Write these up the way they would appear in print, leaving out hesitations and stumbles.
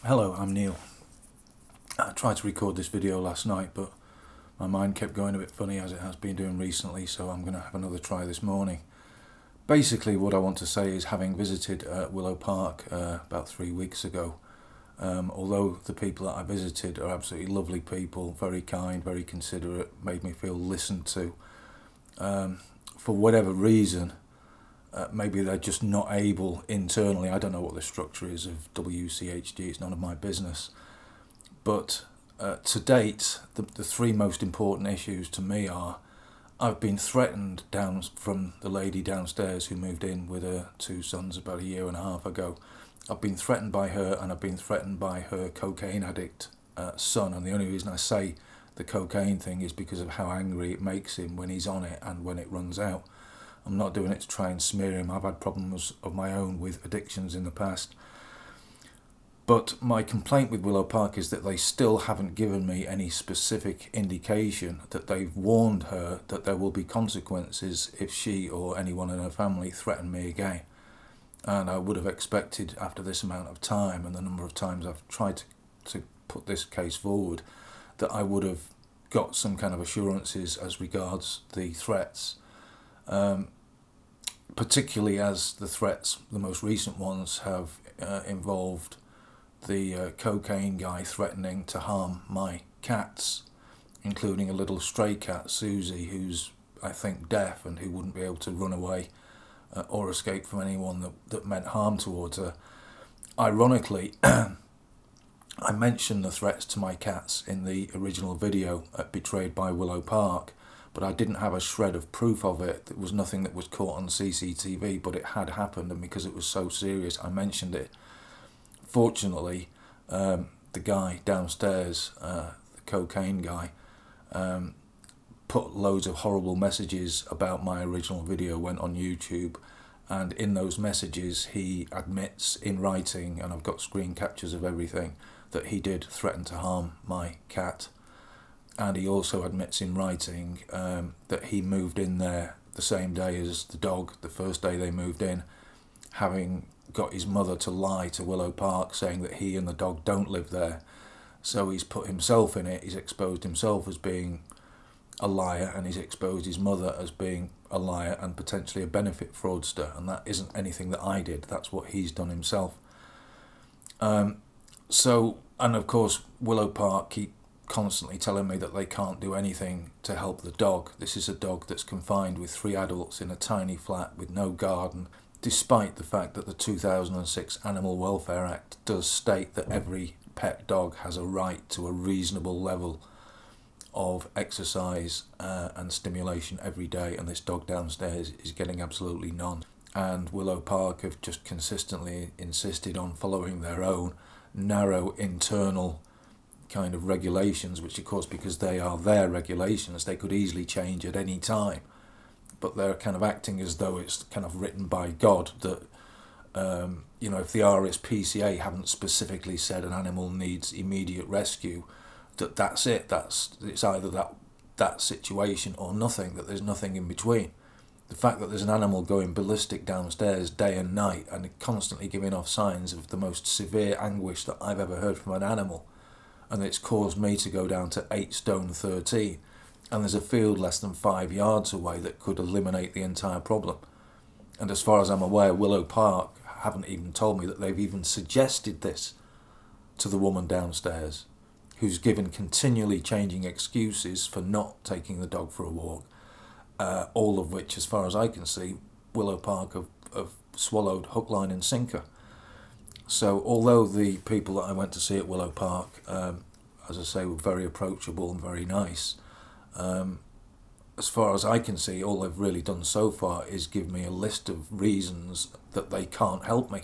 Hello, I'm Neil. I tried to record this video last night, but my mind kept going a bit funny as it has been doing recently, so I'm going to have another try this morning. Basically, what I want to say is, having visited Willow Park about 3 weeks ago, although the people that I visited are absolutely lovely people, very kind, very considerate, made me feel listened to, for whatever reason, maybe they're just not able internally. I don't know what the structure is of WCHD, it's none of my business. But to date, the three most important issues to me are, I've been threatened down from the lady downstairs who moved in with her two sons about 1.5 years ago. I've been threatened by her, and I've been threatened by her cocaine addict son. And the only reason I say the cocaine thing is because of how angry it makes him when he's on it and when it runs out. I'm not doing it to try and smear him. I've had problems of my own with addictions in the past. But my complaint with Willow Park is that they still haven't given me any specific indication that they've warned her that there will be consequences if she or anyone in her family threaten me again. And I would have expected, after this amount of time and the number of times I've tried to put this case forward, that I would have got some kind of assurances as regards the threats. Particularly as the threats, the most recent ones, have involved the cocaine guy threatening to harm my cats, including a little stray cat, Suzie, who's, I think, deaf and who wouldn't be able to run away or escape from anyone that meant harm towards her. Ironically, I mentioned the threats to my cats in the original video at Betrayed by Willow Park, but I didn't have a shred of proof of it. There was nothing that was caught on CCTV, but it had happened, and because it was so serious, I mentioned it. Fortunately, the guy downstairs, the cocaine guy, put loads of horrible messages about my original video, went on YouTube, and in those messages he admits in writing, and I've got screen captures of everything, that he did threaten to harm my cat. And he also admits in writing that he moved in there the same day as the dog, the first day they moved in, having got his mother to lie to Willow Park, saying that he and the dog don't live there. So he's put himself in it, he's exposed himself as being a liar, and he's exposed his mother as being a liar and potentially a benefit fraudster, and that isn't anything that I did, that's what he's done himself. And of course, Willow Park keep constantly telling me that they can't do anything to help the dog. This is a dog that's confined with 3 adults in a tiny flat with no garden, despite the fact that the 2006 Animal Welfare Act does state that every pet dog has a right to a reasonable level of exercise and stimulation every day, and this dog downstairs is getting absolutely none. And Willow Park have just consistently insisted on following their own narrow internal kind of regulations, which of course, because they are their regulations, they could easily change at any time, but they're kind of acting as though it's kind of written by God that if the RSPCA haven't specifically said an animal needs immediate rescue, that's it, it's either that situation or nothing, that there's nothing in between. The fact that there's an animal going ballistic downstairs day and night and constantly giving off signs of the most severe anguish that I've ever heard from an animal, and it's caused me to go down to 8 stone 13, and there's a field less than 5 yards away that could eliminate the entire problem. And as far as I'm aware, Willow Park haven't even told me that they've even suggested this to the woman downstairs, who's given continually changing excuses for not taking the dog for a walk, all of which, as far as I can see, Willow Park have swallowed hook, line and sinker. So although the people that I went to see at Willow Park, as I say, were very approachable and very nice, as far as I can see, all they've really done so far is give me a list of reasons that they can't help me.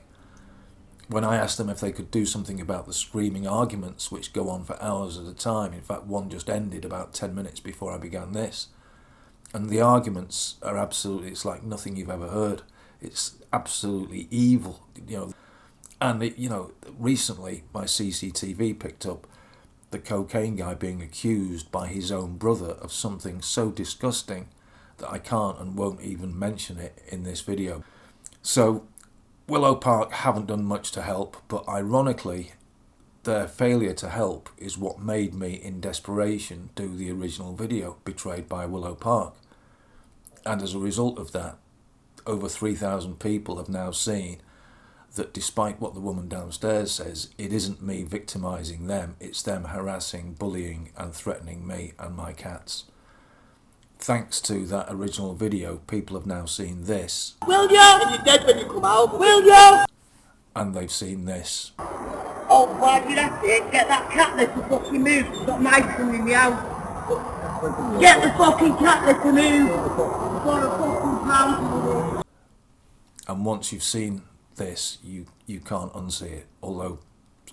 When I asked them if they could do something about the screaming arguments which go on for hours at a time, in fact one just ended about 10 minutes before I began this, and the arguments are absolutely, it's like nothing you've ever heard. It's absolutely evil, And recently my CCTV picked up the cocaine guy being accused by his own brother of something so disgusting that I can't and won't even mention it in this video. So Willow Park haven't done much to help, but ironically their failure to help is what made me, in desperation, do the original video, Betrayed by Willow Park. And as a result of that, over 3,000 people have now seen that despite what the woman downstairs says, it isn't me victimising them, it's them harassing, bullying and threatening me and my cats. Thanks to that original video, people have now seen this. Will you? You're dead when you come out. Will you? And they've seen this. Oh, why did I say get that cat there to fucking move to stop my son in the house? Get the fucking cat there to move. For a fucking pound. And once you've seen this, you can't unsee it. Although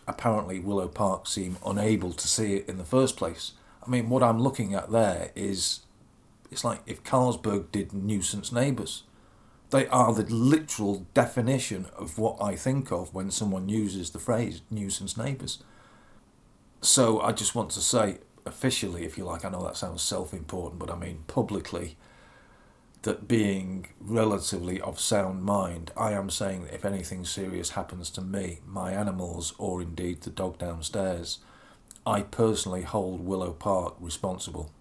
apparently Willow Park seem unable to see it in the first place. I mean, what I'm looking at there is, it's like if Carlsberg did nuisance neighbours. They are the literal definition of what I think of when someone uses the phrase nuisance neighbours. So I just want to say, officially, if you like, I know that sounds self-important, but I mean publicly, that being relatively of sound mind, I am saying that if anything serious happens to me, my animals, or indeed the dog downstairs, I personally hold Willow Park responsible.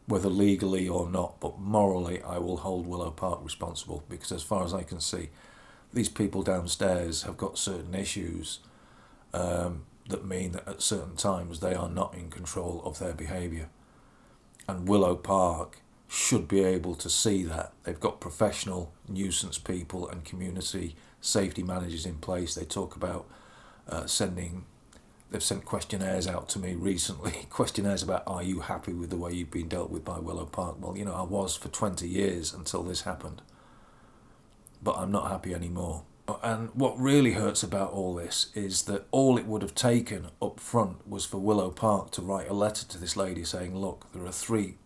Whether legally or not, but morally I will hold Willow Park responsible, because as far as I can see, these people downstairs have got certain issues that mean that at certain times they are not in control of their behaviour. And Willow Park should be able to see that. They've got professional nuisance people and community safety managers in place. They talk about they've sent questionnaires out to me recently, questionnaires about, are you happy with the way you've been dealt with by Willow Park? Well, you know, I was for 20 years until this happened, but I'm not happy anymore. And what really hurts about all this is that all it would have taken up front was for Willow Park to write a letter to this lady saying, look, there are 3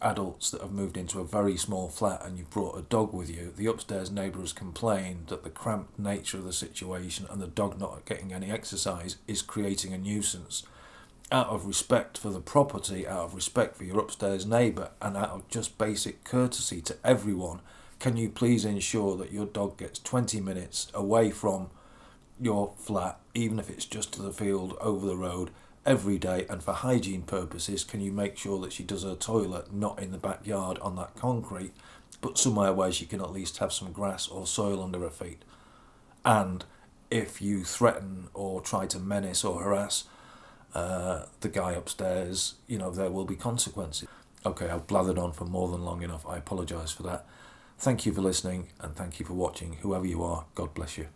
adults that have moved into a very small flat and you've brought a dog with you. The upstairs neighbour has complained that the cramped nature of the situation and the dog not getting any exercise is creating a nuisance. Out of respect for the property, out of respect for your upstairs neighbour, and out of just basic courtesy to everyone, can you please ensure that your dog gets 20 minutes away from your flat, even if it's just to the field over the road, every day? And for hygiene purposes, can you make sure that she does her toilet not in the backyard on that concrete, but somewhere where she can at least have some grass or soil under her feet? And if you threaten or try to menace or harass the guy upstairs, you know, there will be consequences. Okay, I've blathered on for more than long enough. I apologise for that. Thank you for listening, and thank you for watching. Whoever you are, God bless you.